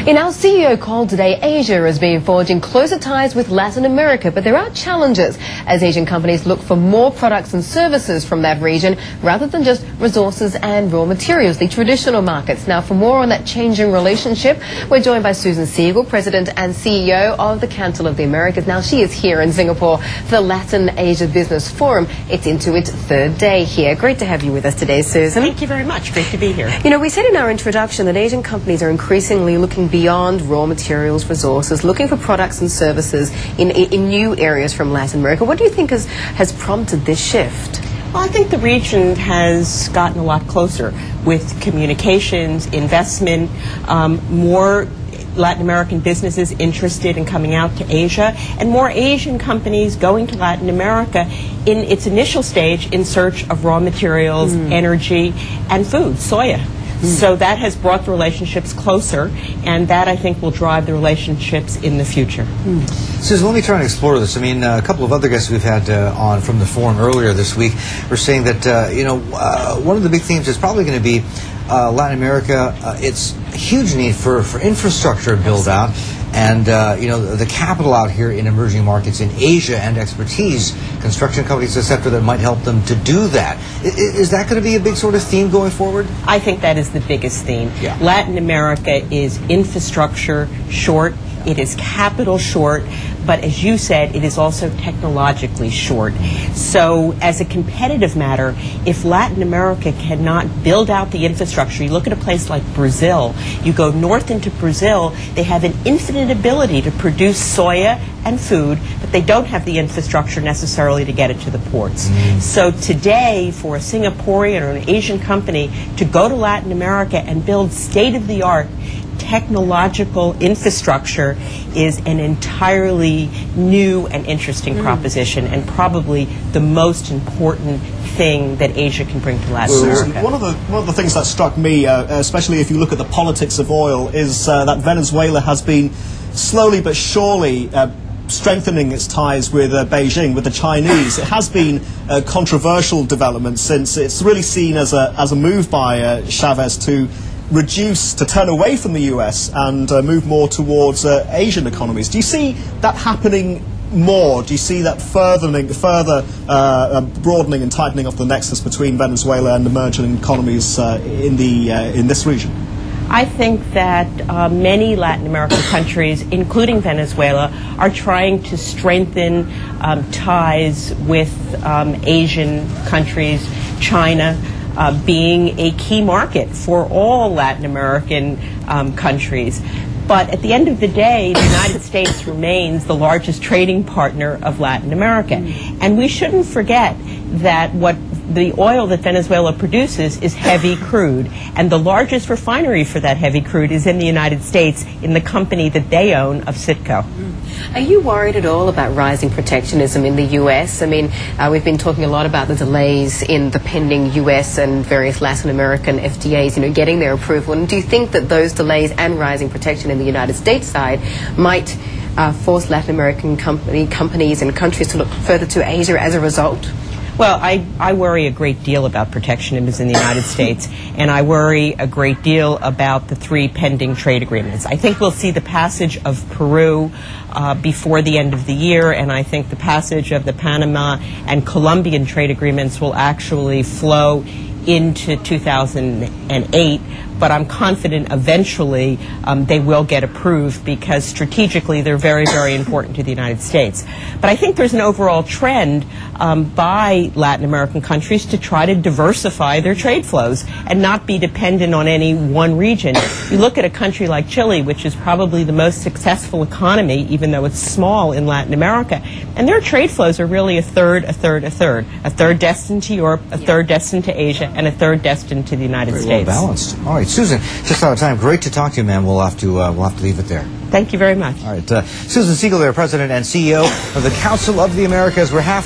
In our CEO call today, Asia is being forging closer ties with Latin America, but there are challenges as Asian companies look for more products and services from that region rather than just resources and raw materials, the traditional markets. Now, for more on that changing relationship, we're joined by Susan Segal, President and CEO of the Council of the Americas. Now, she is here in Singapore for the Latin Asia Business Forum. It's into its third day here. Great to have you with us today, Susan. Thank you very much. Great to be here. You know, we said in our introduction that Asian companies are increasingly looking beyond raw materials, resources, looking for products and services in new areas from Latin America. What do you think has prompted this shift? Well, I think the region has gotten a lot closer with communications, investment, more Latin American businesses interested in coming out to Asia, and more Asian companies going to Latin America in its initial stage in search of raw materials, energy, and food, soya. So that has brought the relationships closer, and that, I think, will drive the relationships in the future. Susan, let me try and explore this. I mean, a couple of other guests we've had on from the forum earlier this week were saying that, one of the big themes is probably going to be Latin America. It's a huge need for infrastructure build-out, and the capital out here in emerging markets in Asia and expertise, construction companies, etc., that might help them to do that. Is that going to be a big sort of theme going forward? I think that is the biggest theme. Yeah. Latin America is infrastructure short. It is capital short, but as you said, it is also technologically short. So as a competitive matter, if Latin America cannot build out the infrastructure, you look at a place like Brazil, you go north into Brazil, they have an infinite ability to produce soya and food, but they don't have the infrastructure necessarily to get it to the ports. So today, for a Singaporean or an Asian company to go to Latin America and build state-of-the-art technological infrastructure is an entirely new and interesting proposition, and probably the most important thing that Asia can bring to Latin America. One of the things that struck me, especially if you look at the politics of oil, is that Venezuela has been slowly but surely strengthening its ties with Beijing, with the Chinese. It has been a controversial development, since it's really seen as a move by Chavez to turn away from the US and move more towards Asian economies. Do you see that happening more? Do you see that further broadening and tightening of the nexus between Venezuela and emerging economies in this region? I think that many Latin American countries, including Venezuela, are trying to strengthen ties with Asian countries, China being a key market for all Latin American countries. But at the end of the day, the United States remains the largest trading partner of Latin America. And we shouldn't forget that the oil that Venezuela produces is heavy crude, and the largest refinery for that heavy crude is in the United States, in the company that they own of Citgo. Are you worried at all about rising protectionism in the U.S.? I mean, we've been talking a lot about the delays in the pending U.S. and various Latin American FTAs, getting their approval. And do you think that those delays and rising protection in the United States side might force Latin American companies and countries to look further to Asia as a result? Well, I worry a great deal about protectionism in the United States, and I worry a great deal about the 3 pending trade agreements. I think we'll see the passage of Peru before the end of the year, and I think the passage of the Panama and Colombian trade agreements will actually flow into 2008, but I'm confident eventually they will get approved, because strategically they're very, very important to the United States. But I think there's an overall trend by Latin American countries to try to diversify their trade flows and not be dependent on any one region. You look at a country like Chile, which is probably the most successful economy, even though it's small, in Latin America, and their trade flows are really a third, a third, a third. A third destined to Europe, a third destined to Asia, and a third destined to the United States. Well balanced. All right, Susan, just out of time. Great to talk to you, man. We'll have to leave it there. Thank you very much. All right, Susan Segal there, President and CEO of the Council of the Americas. We're half an hour